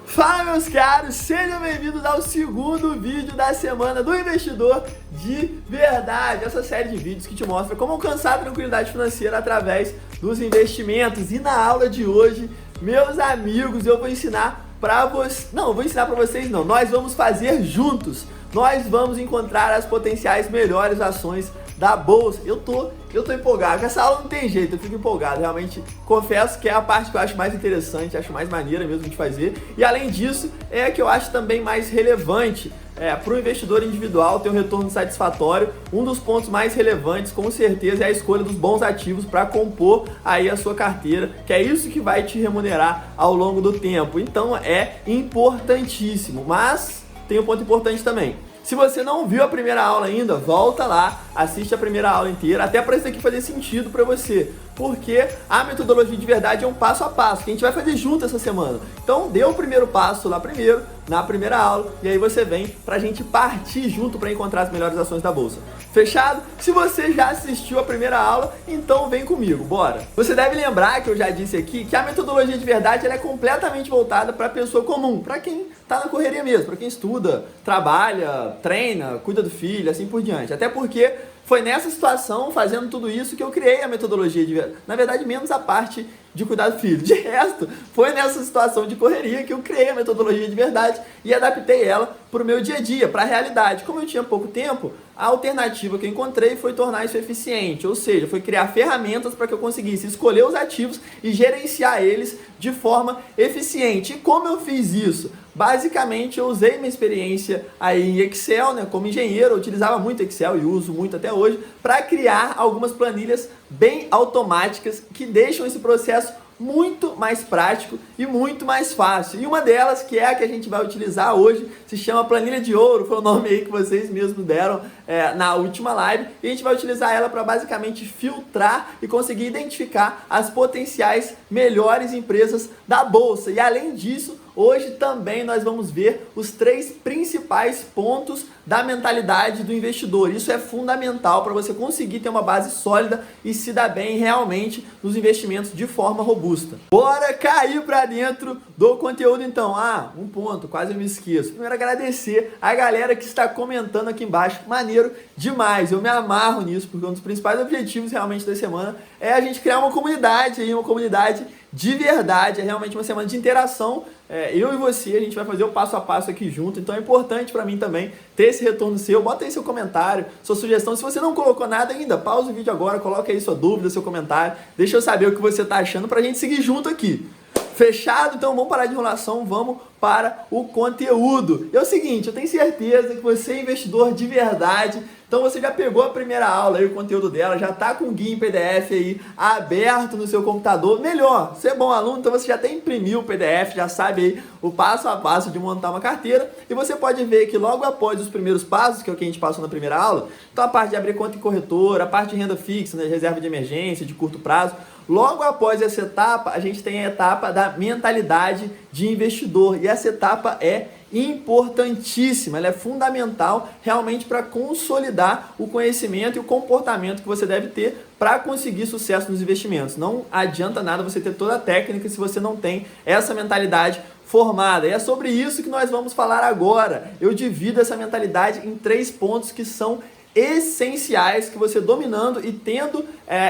Fala, meus caros, sejam bem-vindos ao segundo vídeo da semana do Investidor de Verdade, essa série de vídeos que te mostra como alcançar a tranquilidade financeira através dos investimentos. E na aula de hoje, meus amigos, eu vou ensinar para vocês, nós vamos fazer juntos, nós vamos encontrar as potenciais melhores ações da bolsa. Eu tô empolgado, com essa aula não tem jeito, eu fico empolgado, realmente, confesso que é a parte que eu acho mais interessante, acho mais maneira mesmo de fazer, e além disso, é a que eu acho também mais relevante para o investidor individual ter um retorno satisfatório. Um dos pontos mais relevantes, com certeza, é a escolha dos bons ativos para compor aí a sua carteira, que é isso que vai te remunerar ao longo do tempo. Então é importantíssimo, mas tem um ponto importante também. Se você não viu a primeira aula ainda, volta lá, assiste a primeira aula inteira, até para isso aqui fazer sentido para você, porque a metodologia de verdade é um passo a passo, que a gente vai fazer junto essa semana. Então, dê o primeiro passo lá primeiro, na primeira aula, e aí você vem pra gente partir junto para encontrar as melhores ações da bolsa. Fechado? Se você já assistiu a primeira aula, então vem comigo, bora! Você deve lembrar que eu já disse aqui que a metodologia de verdade ela é completamente voltada para a pessoa comum, para quem tá na correria mesmo, para quem estuda, trabalha, treina, cuida do filho, assim por diante. Até porque foi nessa situação, fazendo tudo isso, que eu criei a metodologia de verdade. Na verdade, menos a parte de cuidar do filho. De resto, foi nessa situação de correria que eu criei a metodologia de verdade e adaptei ela para o meu dia a dia, para a realidade. Como eu tinha pouco tempo, a alternativa que eu encontrei foi tornar isso eficiente, ou seja, foi criar ferramentas para que eu conseguisse escolher os ativos e gerenciar eles de forma eficiente. E como eu fiz isso? Basicamente, eu usei minha experiência aí em Excel, né? Como engenheiro, eu utilizava muito Excel e uso muito até hoje, para criar algumas planilhas bem automáticas que deixam esse processo muito mais prático e muito mais fácil. E uma delas, que é a que a gente vai utilizar hoje, se chama Planilha de Ouro, foi o nome aí que vocês mesmos deram na última live, e a gente vai utilizar ela para basicamente filtrar e conseguir identificar as potenciais melhores empresas da bolsa. E além disso, hoje também nós vamos ver os 3 principais pontos da mentalidade do investidor. Isso é fundamental para você conseguir ter uma base sólida e se dar bem realmente nos investimentos de forma robusta. Bora cair para dentro do conteúdo então. Um ponto, quase eu me esqueço. Primeiro agradecer a galera que está comentando aqui embaixo. Maneiro demais, eu me amarro nisso, porque um dos principais objetivos realmente da semana é a gente criar uma comunidade aí, uma comunidade de verdade, é realmente uma semana de interação, eu e você, a gente vai fazer o passo a passo aqui junto, então é importante para mim também ter esse retorno seu. Bota aí seu comentário, sua sugestão. Se você não colocou nada ainda, pausa o vídeo agora, coloca aí sua dúvida, seu comentário, deixa eu saber o que você tá achando pra gente seguir junto aqui. Fechado? Então vamos parar de enrolação, vamos para o conteúdo. É o seguinte, eu tenho certeza que você é investidor de verdade, então você já pegou a primeira aula aí, o conteúdo dela, já está com o guia em PDF aí aberto no seu computador. Melhor, você é bom aluno, então você já até imprimiu o PDF, já sabe aí o passo a passo de montar uma carteira, e você pode ver que logo após os primeiros passos, que é o que a gente passou na primeira aula, então a parte de abrir conta em corretora, a parte de renda fixa, né, reserva de emergência, de curto prazo, logo após essa etapa, a gente tem a etapa da mentalidade de investidor, e essa etapa é importantíssima, ela é fundamental realmente para consolidar o conhecimento e o comportamento que você deve ter para conseguir sucesso nos investimentos. Não adianta nada você ter toda a técnica se você não tem essa mentalidade formada. E é sobre isso que nós vamos falar agora. Eu divido essa mentalidade em 3 pontos que são essenciais, que você dominando e tendo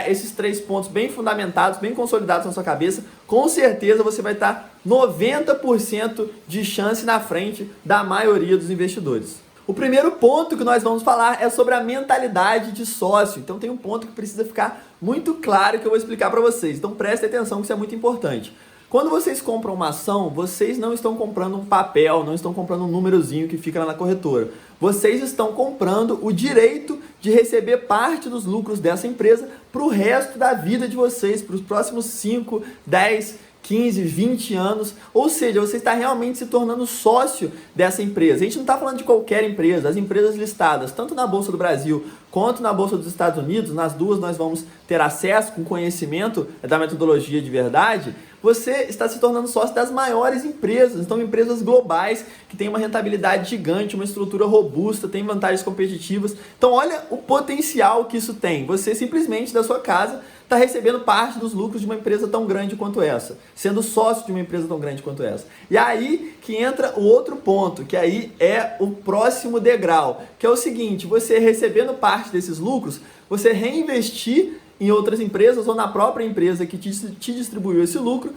esses 3 pontos bem fundamentados, bem consolidados na sua cabeça, com certeza você vai estar 90% de chance na frente da maioria dos investidores. O primeiro ponto que nós vamos falar é sobre a mentalidade de sócio. Então tem um ponto que precisa ficar muito claro que eu vou explicar para vocês. Então prestem atenção que isso é muito importante. Quando vocês compram uma ação, vocês não estão comprando um papel, não estão comprando um númerozinho que fica lá na corretora. Vocês estão comprando o direito de receber parte dos lucros dessa empresa para o resto da vida de vocês, para os próximos 5, 10, 15, 20 anos, ou seja, você está realmente se tornando sócio dessa empresa. A gente não está falando de qualquer empresa, as empresas listadas, tanto na Bolsa do Brasil quanto na Bolsa dos Estados Unidos, nas duas nós vamos ter acesso com conhecimento da metodologia de verdade, você está se tornando sócio das maiores empresas. Então, empresas globais que têm uma rentabilidade gigante, uma estrutura robusta, têm vantagens competitivas. Então, olha o potencial que isso tem. Você simplesmente da sua casa está recebendo parte dos lucros de uma empresa tão grande quanto essa, sendo sócio de uma empresa tão grande quanto essa. E aí que entra o outro ponto, que aí é o próximo degrau, que é o seguinte: você recebendo parte desses lucros, você reinvestir em outras empresas ou na própria empresa que te distribuiu esse lucro,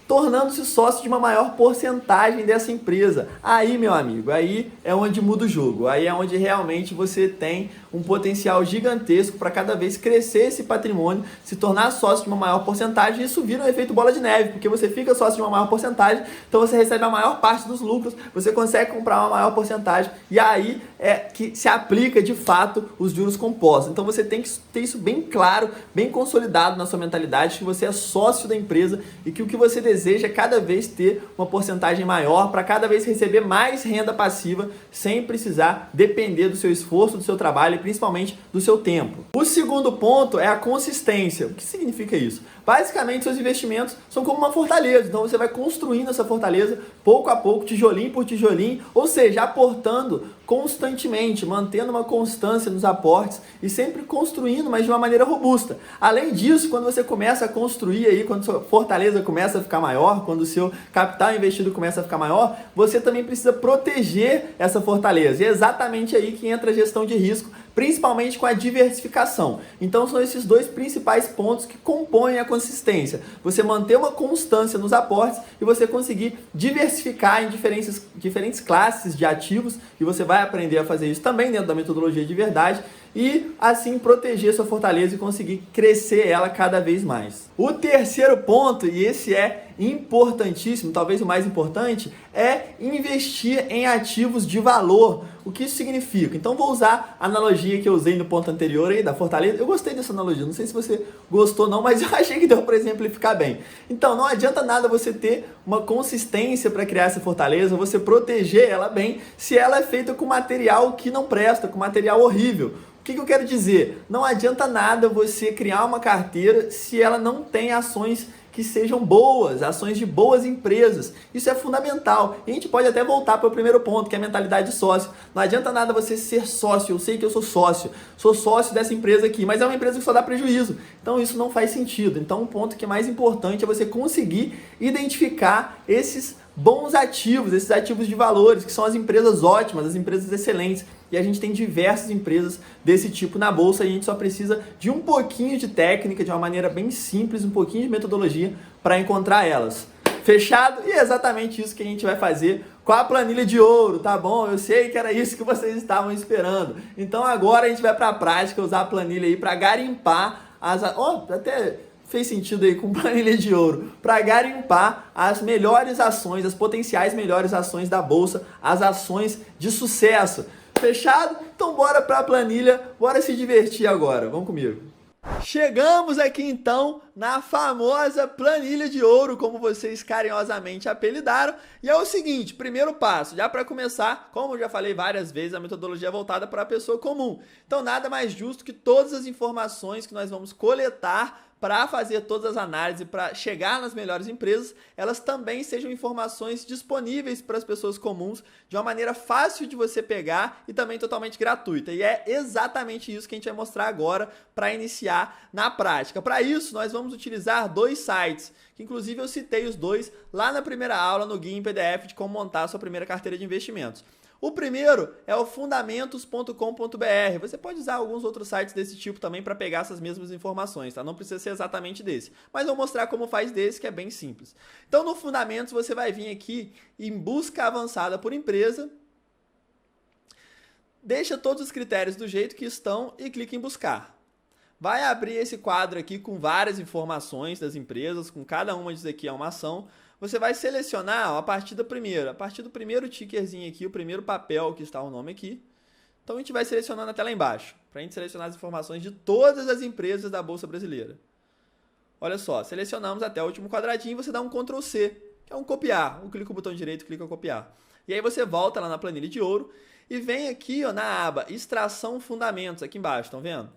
tornando-se sócio de uma maior porcentagem dessa empresa. Aí, meu amigo, aí é onde muda o jogo. Aí é onde realmente você tem um potencial gigantesco para cada vez crescer esse patrimônio, se tornar sócio de uma maior porcentagem, e isso vira um efeito bola de neve, porque você fica sócio de uma maior porcentagem, então você recebe a maior parte dos lucros, você consegue comprar uma maior porcentagem, e aí é que se aplica de fato os juros compostos. Então você tem que ter isso bem claro, bem consolidado na sua mentalidade, que você é sócio da empresa e que o que você deseja é cada vez ter uma porcentagem maior, para cada vez receber mais renda passiva, sem precisar depender do seu esforço, do seu trabalho e principalmente do seu tempo. O segundo ponto é a consistência. O que significa isso? Basicamente, seus investimentos são como uma fortaleza, então você vai construindo essa fortaleza pouco a pouco, tijolinho por tijolinho, ou seja, aportando constantemente, mantendo uma constância nos aportes e sempre construindo, mas de uma maneira robusta. Além disso, quando você começa a construir aí, quando sua fortaleza começa a ficar maior, quando o seu capital investido começa a ficar maior, você também precisa proteger essa fortaleza. E é exatamente aí que entra a gestão de risco, principalmente com a diversificação. Então são esses dois principais pontos que compõem a consistência. Você manter uma constância nos aportes e você conseguir diversificar em diferentes classes de ativos, e você vai aprender a fazer isso também dentro da metodologia de verdade, e assim proteger sua fortaleza e conseguir crescer ela cada vez mais. O terceiro ponto, e esse é importantíssimo, talvez o mais importante, é investir em ativos de valor. O que isso significa? Então vou usar a analogia que eu usei no ponto anterior aí da fortaleza. Eu gostei dessa analogia, não sei se você gostou não, mas eu achei que deu para exemplificar bem. Então não adianta nada você ter uma consistência para criar essa fortaleza, você proteger ela bem, se ela é feita com material que não presta, com material horrível. O que eu quero dizer? Não adianta nada você criar uma carteira se ela não tem ações que sejam boas, ações de boas empresas. Isso é fundamental. E a gente pode até voltar para o primeiro ponto, que é a mentalidade de sócio. Não adianta nada você ser sócio. Eu sei que eu sou sócio dessa empresa aqui, mas é uma empresa que só dá prejuízo. Então isso não faz sentido. Então um ponto que é mais importante é você conseguir identificar esses bons ativos, esses ativos de valores, que são as empresas ótimas, as empresas excelentes. E a gente tem diversas empresas desse tipo na bolsa, e a gente só precisa de um pouquinho de técnica, de uma maneira bem simples, um pouquinho de metodologia para encontrar elas. Fechado? E é exatamente isso que a gente vai fazer com a planilha de ouro, tá bom? Eu sei que era isso que vocês estavam esperando. Então agora a gente vai para a prática, usar a planilha aí para garimpar as... até fez sentido aí com planilha de ouro, para garimpar as melhores ações, as potenciais melhores ações da bolsa, as ações de sucesso. Fechado? Então bora para a planilha, bora se divertir agora. Vamos comigo. Chegamos aqui então na famosa planilha de ouro, como vocês carinhosamente apelidaram. E é o seguinte, primeiro passo, já para começar, como eu já falei várias vezes, a metodologia é voltada para a pessoa comum. Então nada mais justo que todas as informações que nós vamos coletar para fazer todas as análises, para chegar nas melhores empresas, elas também sejam informações disponíveis para as pessoas comuns, de uma maneira fácil de você pegar e também totalmente gratuita. E é exatamente isso que a gente vai mostrar agora para iniciar na prática. Para isso, nós vamos utilizar dois sites, que inclusive eu citei os dois lá na primeira aula, no guia em PDF de como montar a sua primeira carteira de investimentos. O primeiro é o fundamentos.com.br. Você pode usar alguns outros sites desse tipo também para pegar essas mesmas informações, tá? Não precisa ser exatamente desse, mas eu vou mostrar como faz desse, que é bem simples. Então, no Fundamentos, você vai vir aqui em Busca Avançada por Empresa, deixa todos os critérios do jeito que estão e clica em Buscar. Vai abrir esse quadro aqui com várias informações das empresas, com cada uma disso aqui é uma ação. Você vai selecionar a partir do primeiro tickerzinho aqui, o primeiro papel que está o nome aqui. Então a gente vai selecionando até lá embaixo, para a gente selecionar as informações de todas as empresas da Bolsa Brasileira. Olha só, selecionamos até o último quadradinho, você dá um Ctrl C, que é um copiar. Clica o botão direito, clica em copiar. E aí você volta lá na planilha de ouro e vem aqui ó, na aba Extração Fundamentos, aqui embaixo, estão vendo?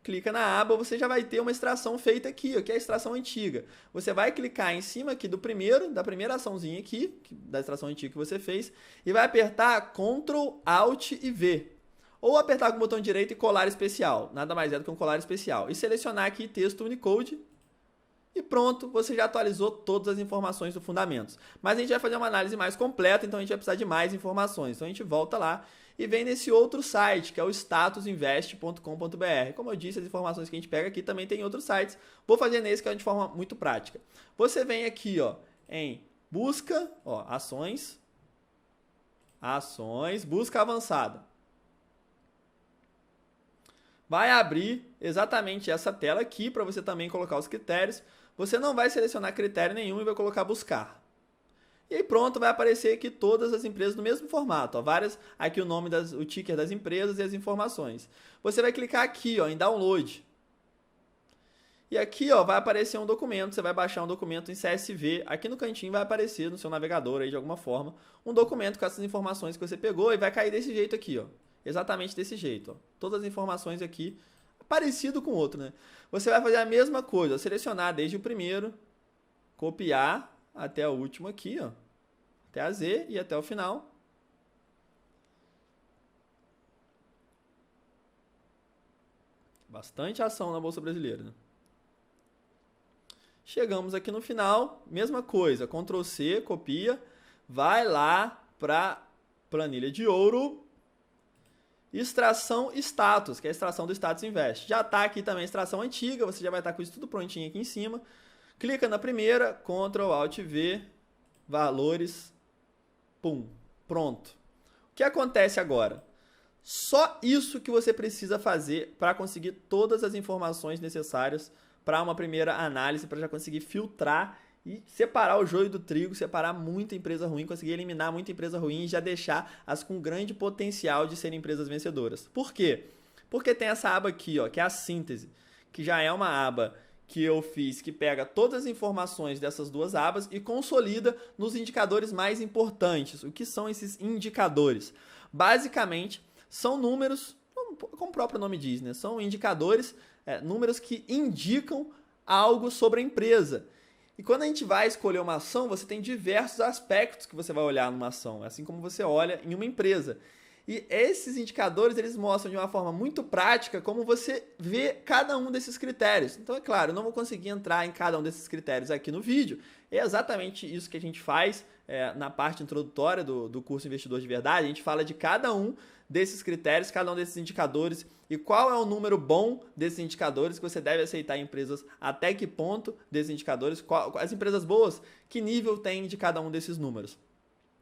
clica na aba, você já vai ter uma extração feita aqui, ó, que é a extração antiga. Você vai clicar em cima aqui da primeira açãozinha aqui, da extração antiga que você fez, e vai apertar Ctrl, Alt e V. Ou apertar com o botão direito e colar especial, nada mais é do que um colar especial. E selecionar aqui texto Unicode. E pronto, você já atualizou todas as informações do Fundamentos. Mas a gente vai fazer uma análise mais completa, então a gente vai precisar de mais informações. Então a gente volta lá e vem nesse outro site, que é o statusinvest.com.br. Como eu disse, as informações que a gente pega aqui também tem em outros sites. Vou fazer nesse que é de forma muito prática. Você vem aqui, ó, em busca, ó, ações, busca avançada. Vai abrir exatamente essa tela aqui para você também colocar os critérios. Você não vai selecionar critério nenhum e vai colocar buscar. E aí pronto, vai aparecer aqui todas as empresas no mesmo formato. Ó, várias, aqui o nome, o ticker das empresas e as informações. Você vai clicar aqui, ó, em download. E aqui, ó, vai aparecer um documento. Você vai baixar um documento em CSV. Aqui no cantinho vai aparecer no seu navegador aí de alguma forma um documento com essas informações que você pegou e vai cair desse jeito aqui, ó. Exatamente desse jeito, ó. Todas as informações aqui, parecido com o outro, né? Você vai fazer a mesma coisa, selecionar desde o primeiro, copiar até o último aqui, ó. Até a Z e até o final. Bastante ação na Bolsa Brasileira, né? Chegamos aqui no final, mesma coisa, Ctrl C, copia, vai lá para planilha de ouro. Extração status, que é a extração do status invest. Já está aqui também a extração antiga, você já vai estar com isso tudo prontinho aqui em cima. Clica na primeira, Ctrl Alt V, valores, pum, pronto. O que acontece agora? Só isso que você precisa fazer para conseguir todas as informações necessárias para uma primeira análise, para já conseguir filtrar e separar o joio do trigo, separar muita empresa ruim, conseguir eliminar muita empresa ruim e já deixar as com grande potencial de serem empresas vencedoras. Por quê? Porque tem essa aba aqui, ó, que é a síntese, que já é uma aba que eu fiz, que pega todas as informações dessas duas abas e consolida nos indicadores mais importantes. O que são esses indicadores? Basicamente, são números, como o próprio nome diz, né? São indicadores, números que indicam algo sobre a empresa. E quando a gente vai escolher uma ação, você tem diversos aspectos que você vai olhar numa ação, assim como você olha em uma empresa. E esses indicadores, eles mostram de uma forma muito prática como você vê cada um desses critérios. Então, é claro, eu não vou conseguir entrar em cada um desses critérios aqui no vídeo. É exatamente isso que a gente faz na parte introdutória do curso Investidor de Verdade. A gente fala de cada um desses critérios, cada um desses indicadores e qual é o número bom desses indicadores que você deve aceitar em empresas, até que ponto desses indicadores, as empresas boas, que nível tem de cada um desses números.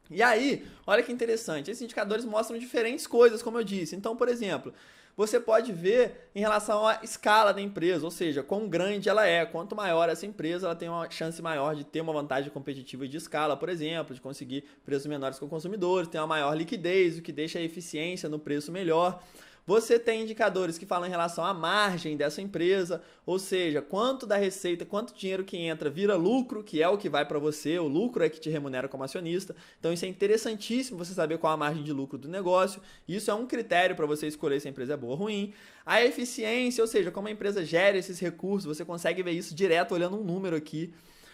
E aí, olha que interessante, esses indicadores mostram diferentes coisas, como eu disse. Então, por exemplo, você pode ver em relação à escala da empresa, ou seja, quão grande ela é. Quanto maior essa empresa, ela tem uma chance maior de ter uma vantagem competitiva de escala, por exemplo, de conseguir preços menores com consumidores, ter uma maior liquidez, o que deixa a eficiência no preço melhor. Você tem indicadores que falam em relação à margem dessa empresa, ou seja, quanto da receita, quanto dinheiro que entra vira lucro, que é o que vai para você, o lucro é que te remunera como acionista. Então isso é interessantíssimo você saber qual a margem de lucro do negócio. Isso é um critério para você escolher se a empresa é boa ou ruim. A eficiência, ou seja, como a empresa gera esses recursos, você consegue ver isso direto olhando um número aqui.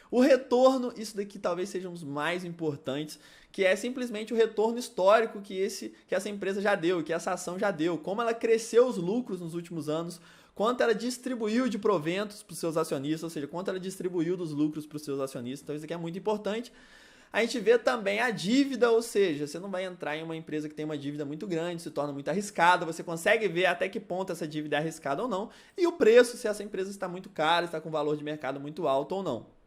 O retorno, isso daqui talvez seja um dos mais importantes, que é simplesmente o retorno histórico que essa empresa já deu, que essa ação já deu, como ela cresceu os lucros nos últimos anos, quanto ela distribuiu de proventos para os seus acionistas, ou seja, quanto ela distribuiu dos lucros para os seus acionistas. Então isso aqui é muito importante. A gente vê também a dívida, ou seja, você não vai entrar em uma empresa que tem uma dívida muito grande, se torna muito arriscada, você consegue ver até que ponto essa dívida é arriscada ou não, e o preço, se essa empresa está muito cara, está com valor de mercado muito alto ou não.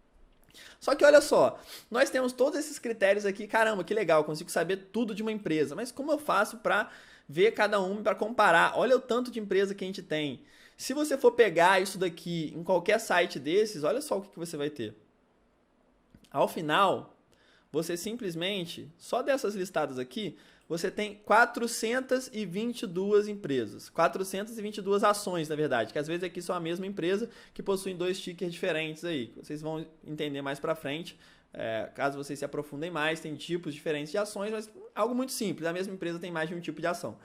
Só que olha só, nós temos todos esses critérios aqui, caramba, que legal, eu consigo saber tudo de uma empresa, mas como eu faço para ver cada um, para comparar? Olha o tanto de empresa que a gente tem. Se você for pegar isso daqui em qualquer site desses, olha só o que você vai ter. Ao final, você simplesmente, só dessas listadas aqui, você tem 422 empresas, 422 ações, na verdade, que às vezes aqui são a mesma empresa que possuem dois tickers diferentes aí. Vocês vão entender mais pra frente, caso vocês se aprofundem mais, tem tipos diferentes de ações, mas algo muito simples, a mesma empresa tem mais de um tipo de ação.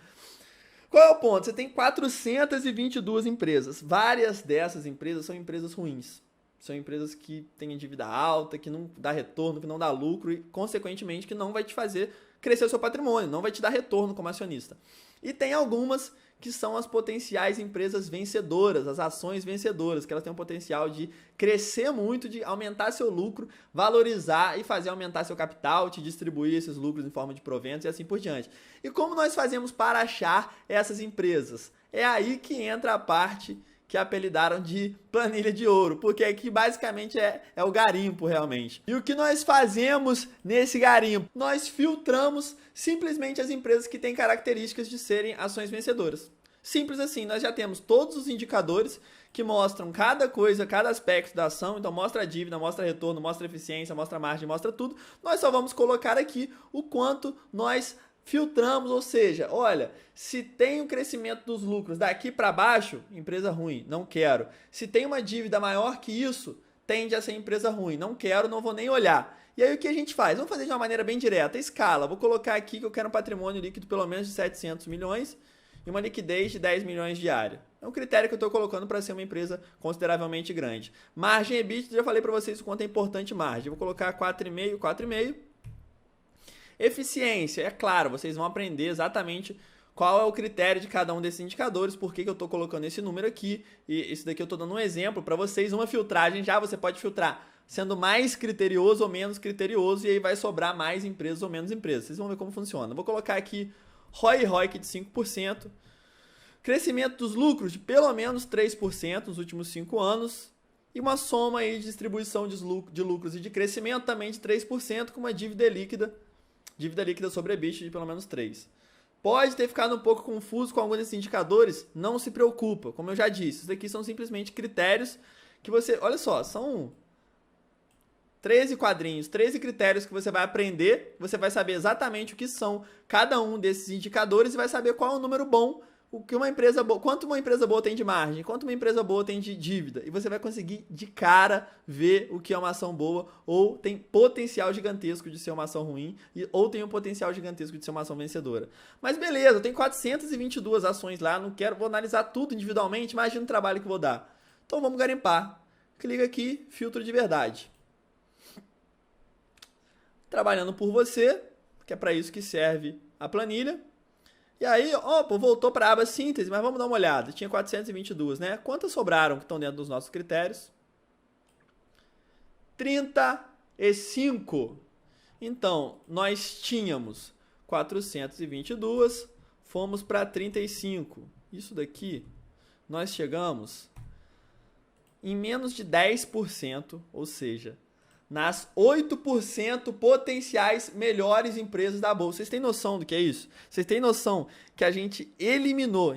Qual é o ponto? Você tem 422 empresas. Várias dessas empresas são empresas ruins. São empresas que têm dívida alta, que não dá retorno, que não dá lucro e, consequentemente, que não vai te fazer crescer o seu patrimônio, não vai te dar retorno como acionista. E tem algumas que são as potenciais empresas vencedoras, as ações vencedoras, que elas têm um potencial de crescer muito, de aumentar seu lucro, valorizar e fazer aumentar seu capital, te distribuir esses lucros em forma de proventos e assim por diante. E como nós fazemos para achar essas empresas? É aí que entra a parte que apelidaram de planilha de ouro, porque aqui basicamente é o garimpo realmente. E o que nós fazemos nesse garimpo? Nós filtramos simplesmente as empresas que têm características de serem ações vencedoras. Simples assim, nós já temos todos os indicadores que mostram cada coisa, cada aspecto da ação, então mostra a dívida, mostra retorno, mostra eficiência, mostra margem, mostra tudo. Nós só vamos colocar aqui o quanto nós filtramos, ou seja, olha, se tem um crescimento dos lucros daqui para baixo, empresa ruim, não quero. Se tem uma dívida maior que isso, tende a ser empresa ruim, não quero, não vou nem olhar. E aí o que a gente faz? Vamos fazer de uma maneira bem direta, escala. Vou colocar aqui que eu quero um patrimônio líquido pelo menos de 700 milhões e uma liquidez de 10 milhões diária. É um critério que eu estou colocando para ser uma empresa consideravelmente grande. Margem EBITDA, já falei para vocês o quanto é importante margem. Vou colocar 4,5, 4,5. Eficiência, é claro, vocês vão aprender exatamente qual é o critério de cada um desses indicadores, por que eu estou colocando esse número aqui, e isso daqui eu estou dando um exemplo para vocês, uma filtragem já, você pode filtrar sendo mais criterioso ou menos criterioso, e aí vai sobrar mais empresas ou menos empresas. Vocês vão ver como funciona. Vou colocar aqui ROI e ROIC de 5%, crescimento dos lucros de pelo menos 3% nos últimos 5 anos, e uma soma aí de distribuição de lucros e de crescimento também de 3%, com uma dívida líquida sobre EBITDA de pelo menos 3. Pode ter ficado um pouco confuso com alguns desses indicadores, não se preocupa, como eu já disse, isso aqui são simplesmente critérios que você, olha só, são 13 quadrinhos, 13 critérios que você vai aprender, você vai saber exatamente o que são cada um desses indicadores e vai saber qual é o número bom, o que uma empresa boa, quanto uma empresa boa tem de margem, quanto uma empresa boa tem de dívida, e você vai conseguir de cara ver o que é uma ação boa ou tem potencial gigantesco de ser uma ação ruim ou tem um potencial gigantesco de ser uma ação vencedora. Mas beleza, eu tenho 422 ações lá, não quero, vou analisar tudo individualmente, imagina o trabalho que eu vou dar. Então vamos garimpar. Clica aqui, filtro de verdade. Trabalhando por você, que é para isso que serve a planilha. E aí, opa, voltou para a aba síntese, mas vamos dar uma olhada. Tinha 422, né? Quantas sobraram que estão dentro dos nossos critérios? 35. Então, nós tínhamos 422, fomos para 35. Isso daqui, nós chegamos em menos de 10%, ou seja, nas 8% potenciais melhores empresas da bolsa. Vocês têm noção do que é isso? Vocês têm noção que a gente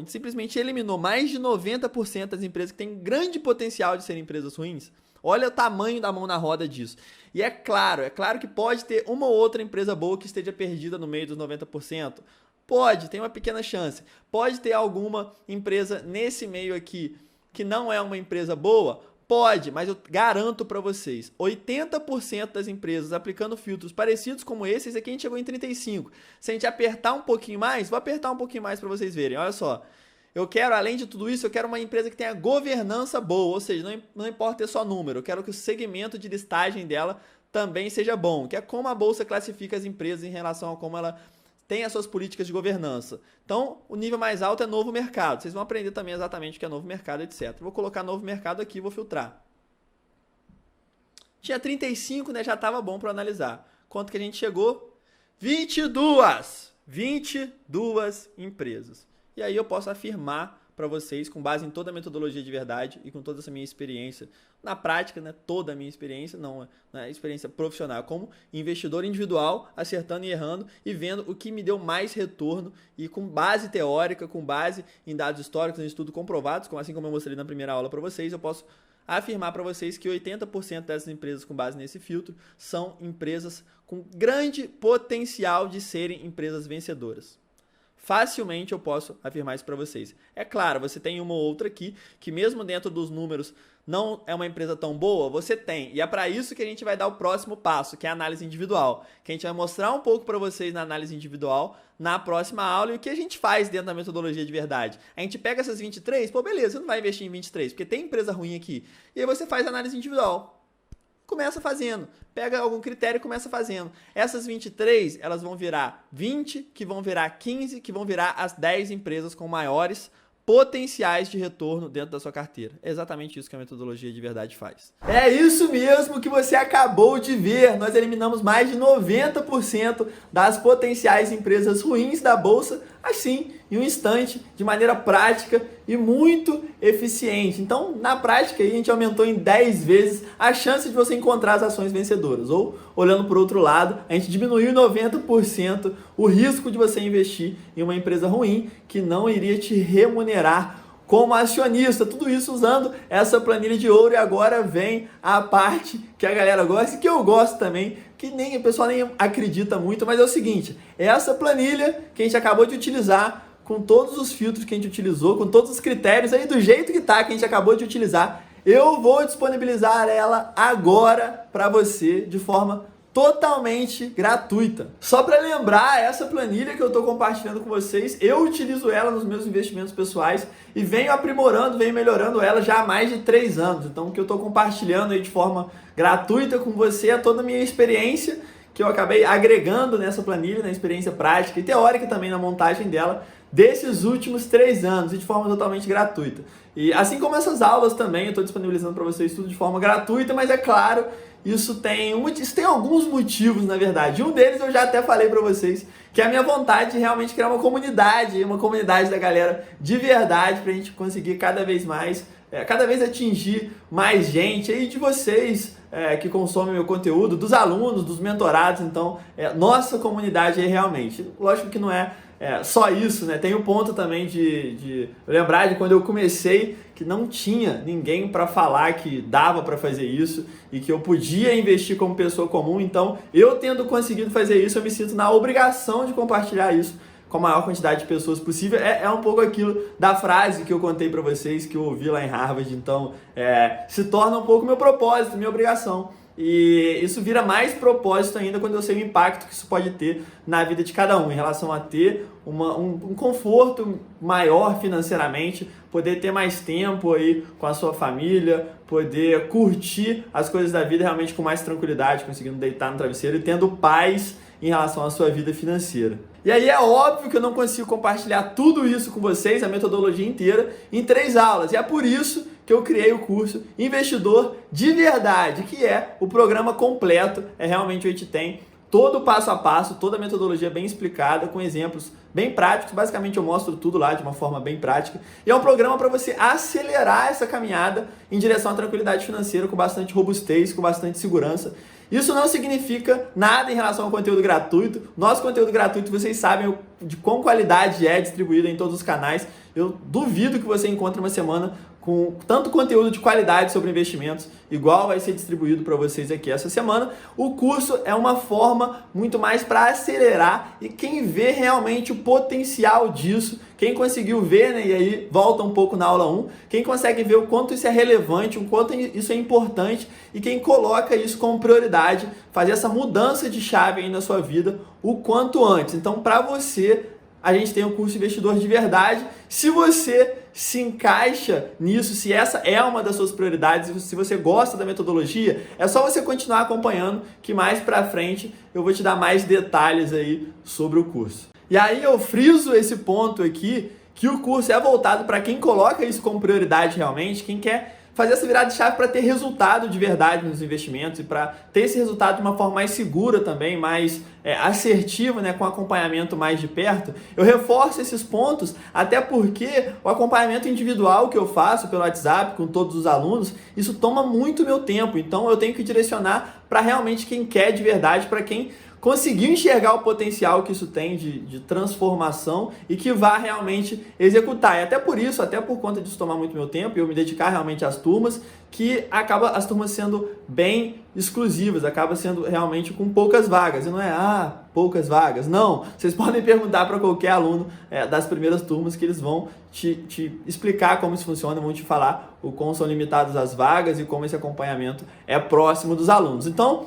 simplesmente eliminou mais de 90% das empresas que têm grande potencial de serem empresas ruins? Olha o tamanho da mão na roda disso. E é claro que pode ter uma ou outra empresa boa que esteja perdida no meio dos 90%. Pode, tem uma pequena chance. Pode ter alguma empresa nesse meio aqui que não é uma empresa boa. Pode, mas eu garanto para vocês, 80% das empresas aplicando filtros parecidos como esse aqui a gente chegou em 35. Se a gente apertar um pouquinho mais, vou apertar um pouquinho mais para vocês verem, olha só. Eu quero, além de tudo isso, eu quero uma empresa que tenha governança boa, ou seja, não importa ter só número, eu quero que o segmento de listagem dela também seja bom, que é como a bolsa classifica as empresas em relação a como ela tem as suas políticas de governança. Então, o nível mais alto é novo mercado. Vocês vão aprender também exatamente o que é novo mercado, etc. Vou colocar novo mercado aqui e vou filtrar. Tinha 35, né? Já estava bom para analisar. Quanto que a gente chegou? 22! 22 empresas. E aí eu posso afirmar para vocês, com base em toda a metodologia de verdade e com toda essa minha experiência, na prática, né, toda a minha experiência, não é experiência profissional, como investidor individual, acertando e errando e vendo o que me deu mais retorno e com base teórica, com base em dados históricos, em estudos comprovados, assim como eu mostrei na primeira aula para vocês, eu posso afirmar para vocês que 80% dessas empresas com base nesse filtro são empresas com grande potencial de serem empresas vencedoras. Facilmente eu posso afirmar isso para vocês. É claro, você tem uma ou outra aqui que mesmo dentro dos números não é uma empresa tão boa? Você tem. E é para isso que a gente vai dar o próximo passo, que é a análise individual. Que a gente vai mostrar um pouco para vocês na análise individual na próxima aula e o que a gente faz dentro da metodologia de verdade. A gente pega essas 23, pô, beleza, você não vai investir em 23, porque tem empresa ruim aqui. E aí você faz a análise individual. Começa fazendo. Pega algum critério e começa fazendo. Essas 23, elas vão virar 20, que vão virar 15, que vão virar as 10 empresas com maiores potenciais de retorno dentro da sua carteira. É exatamente isso que a metodologia de verdade faz. É isso mesmo que você acabou de ver. Nós eliminamos mais de 90% das potenciais empresas ruins da bolsa, assim, em um instante, de maneira prática e muito eficiente. Então, na prática, a gente aumentou em 10 vezes a chance de você encontrar as ações vencedoras. Ou, olhando por outro lado, a gente diminuiu em 90% o risco de você investir em uma empresa ruim que não iria te remunerar como acionista. Tudo isso usando essa planilha de ouro. E agora vem a parte que a galera gosta e que eu gosto também, que nem o pessoal nem acredita muito, mas é o seguinte: essa planilha que a gente acabou de utilizar, com todos os filtros que a gente utilizou, com todos os critérios aí do jeito que tá, que a gente acabou de utilizar, eu vou disponibilizar ela agora para você de forma totalmente gratuita. Só para lembrar, essa planilha que eu estou compartilhando com vocês, eu utilizo ela nos meus investimentos pessoais e venho aprimorando, venho melhorando ela já há mais de 3 anos. Então, o que eu estou compartilhando aí de forma gratuita com você é toda a minha experiência que eu acabei agregando nessa planilha, na experiência prática e teórica também na montagem dela, desses últimos 3 anos e de forma totalmente gratuita. E assim como essas aulas também, eu estou disponibilizando para vocês tudo de forma gratuita, mas é claro, isso tem alguns motivos, na verdade. Um deles eu já até falei para vocês, que é a minha vontade de realmente criar uma comunidade da galera de verdade, para a gente conseguir cada vez mais, cada vez atingir mais gente aí de vocês que consomem meu conteúdo, dos alunos, dos mentorados. Então, nossa comunidade aí realmente. Lógico que não é só isso, né? Tem o ponto também de lembrar de quando eu comecei, que não tinha ninguém para falar que dava para fazer isso e que eu podia investir como pessoa comum. Então, eu tendo conseguido fazer isso, eu me sinto na obrigação de compartilhar isso com a maior quantidade de pessoas possível. É um pouco aquilo da frase que eu contei para vocês, que eu ouvi lá em Harvard. Então, se torna um pouco meu propósito, minha obrigação. E isso vira mais propósito ainda quando eu sei o impacto que isso pode ter na vida de cada um, em relação a ter um conforto maior financeiramente, poder ter mais tempo aí com a sua família, poder curtir as coisas da vida realmente com mais tranquilidade, conseguindo deitar no travesseiro e tendo paz em relação à sua vida financeira. E aí é óbvio que eu não consigo compartilhar tudo isso com vocês, a metodologia inteira, em 3 aulas. E é por isso que eu criei o curso Investidor de Verdade, que é o programa completo. Realmente a gente tem todo o passo a passo, toda a metodologia bem explicada, com exemplos bem práticos. Basicamente eu mostro tudo lá de uma forma bem prática. E é um programa para você acelerar essa caminhada em direção à tranquilidade financeira com bastante robustez, com bastante segurança. Isso não significa nada em relação ao conteúdo gratuito. Nosso conteúdo gratuito, vocês sabem de qual qualidade é distribuído em todos os canais. Eu duvido que você encontre uma semana com tanto conteúdo de qualidade sobre investimentos, igual vai ser distribuído para vocês aqui essa semana. O curso é uma forma muito mais para acelerar, e quem vê realmente o potencial disso, quem conseguiu ver, né, e aí volta um pouco na aula 1, quem consegue ver o quanto isso é relevante, o quanto isso é importante, e quem coloca isso como prioridade, fazer essa mudança de chave aí na sua vida o quanto antes. Então, para você, a gente tem o curso Investidor de Verdade. Se você se encaixa nisso, se essa é uma das suas prioridades, se você gosta da metodologia, é só você continuar acompanhando, que mais pra frente eu vou te dar mais detalhes aí sobre o curso. E aí eu friso esse ponto aqui, que o curso é voltado para quem coloca isso como prioridade realmente, quem quer fazer essa virada de chave para ter resultado de verdade nos investimentos e para ter esse resultado de uma forma mais segura também, mais assertiva, né, com acompanhamento mais de perto. Eu reforço esses pontos, até porque o acompanhamento individual que eu faço pelo WhatsApp com todos os alunos, isso toma muito meu tempo. Então eu tenho que direcionar para realmente quem quer de verdade, para quem conseguiu enxergar o potencial que isso tem de transformação e que vá realmente executar. E até por isso, até por conta disso tomar muito meu tempo e eu me dedicar realmente às turmas, que acaba as turmas sendo bem exclusivas, acaba sendo realmente com poucas vagas. E não é, poucas vagas. Não, vocês podem perguntar para qualquer aluno das primeiras turmas que eles vão te explicar como isso funciona, vão te falar o quão são limitadas as vagas e como esse acompanhamento é próximo dos alunos. Então,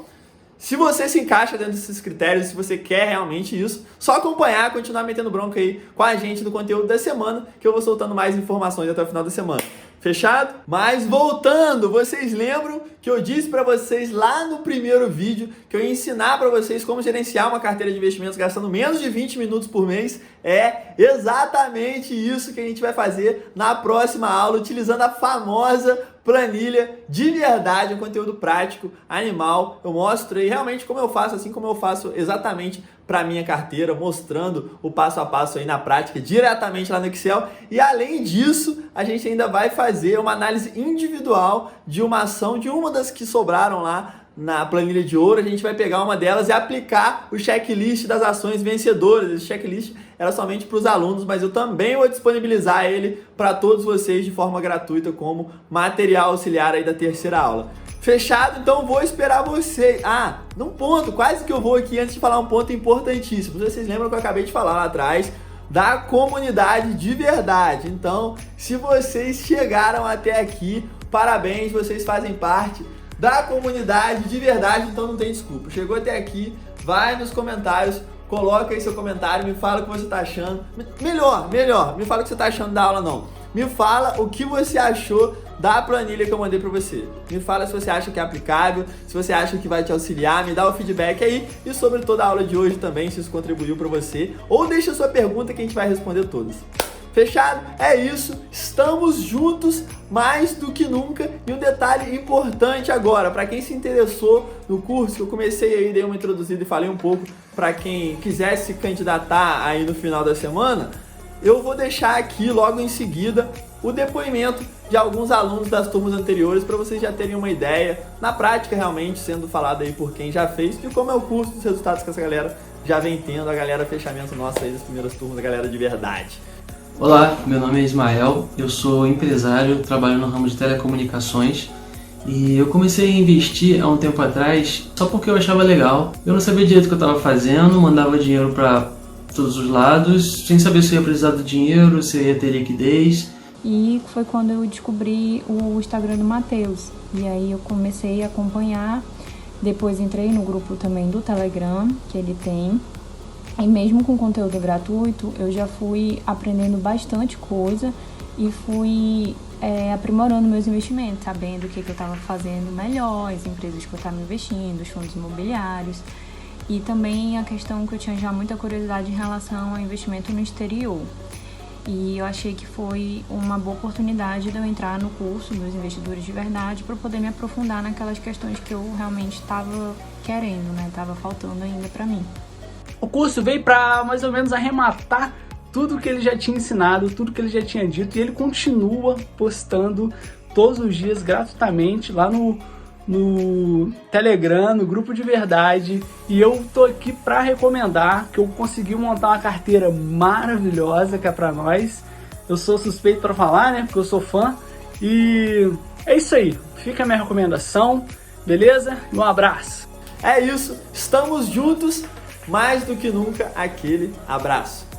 se você se encaixa dentro desses critérios, se você quer realmente isso, só acompanhar, continuar metendo bronca aí com a gente no conteúdo da semana, que eu vou soltando mais informações até o final da semana. Fechado? Mas voltando, vocês lembram que eu disse para vocês lá no primeiro vídeo que eu ia ensinar para vocês como gerenciar uma carteira de investimentos gastando menos de 20 minutos por mês? É exatamente isso que a gente vai fazer na próxima aula, utilizando a famosa planilha de verdade, um conteúdo prático, animal. Eu mostro aí realmente como eu faço, assim como eu faço exatamente para minha carteira, mostrando o passo a passo aí na prática, diretamente lá no Excel. E além disso, a gente ainda vai fazer uma análise individual de uma ação, de uma das que sobraram lá na planilha de ouro. A gente vai pegar uma delas e aplicar o checklist das ações vencedoras. Esse checklist era somente para os alunos, mas eu também vou disponibilizar ele para todos vocês de forma gratuita como material auxiliar aí da terceira aula. Fechado? Então vou esperar vocês. Num ponto, quase que eu vou aqui antes de falar um ponto importantíssimo. Vocês lembram que eu acabei de falar lá atrás da comunidade de verdade. Então, se vocês chegaram até aqui, parabéns, vocês fazem parte da comunidade de verdade, então não tem desculpa. Chegou até aqui, vai nos comentários, coloca aí seu comentário, me fala o que você está achando. Melhor, me fala o que você está achando da aula não. Me fala o que você achou da planilha que eu mandei para você. Me fala se você acha que é aplicável, se você acha que vai te auxiliar, me dá o feedback aí e sobre toda a aula de hoje também, se isso contribuiu para você, ou deixa a sua pergunta que a gente vai responder todas. Fechado? É isso, estamos juntos mais do que nunca. E um detalhe importante agora, para quem se interessou no curso, que eu comecei aí, dei uma introduzida e falei um pouco para quem quisesse se candidatar aí no final da semana, eu vou deixar aqui logo em seguida o depoimento de alguns alunos das turmas anteriores para vocês já terem uma ideia, na prática realmente sendo falado aí por quem já fez, de como é o curso, dos resultados que essa galera já vem tendo, a galera fechamento nossa aí das primeiras turmas, a galera de verdade. Olá, meu nome é Ismael, eu sou empresário, trabalho no ramo de telecomunicações e eu comecei a investir há um tempo atrás só porque eu achava legal. Eu não sabia direito o que eu estava fazendo, mandava dinheiro para todos os lados, sem saber se eu ia precisar do dinheiro, se eu ia ter liquidez. E foi quando eu descobri o Instagram do Matheus, e aí eu comecei a acompanhar, depois entrei no grupo também do Telegram, que ele tem. E mesmo com conteúdo gratuito, eu já fui aprendendo bastante coisa e fui aprimorando meus investimentos, sabendo o que eu estava fazendo melhor, as empresas que eu estava investindo, os fundos imobiliários. E também a questão que eu tinha já muita curiosidade em relação ao investimento no exterior. E eu achei que foi uma boa oportunidade de eu entrar no curso dos investidores de verdade para poder me aprofundar naquelas questões que eu realmente estava querendo, né? Estava faltando ainda para mim. O curso veio para mais ou menos arrematar tudo que ele já tinha ensinado, tudo que ele já tinha dito, e ele continua postando todos os dias gratuitamente lá no Telegram, no grupo de verdade. E eu tô aqui para recomendar que eu consegui montar uma carteira maravilhosa que é para nós. Eu sou suspeito para falar, né? Porque eu sou fã. E é isso aí. Fica a minha recomendação, beleza? E um abraço. É isso, estamos juntos. Mais do que nunca, aquele abraço.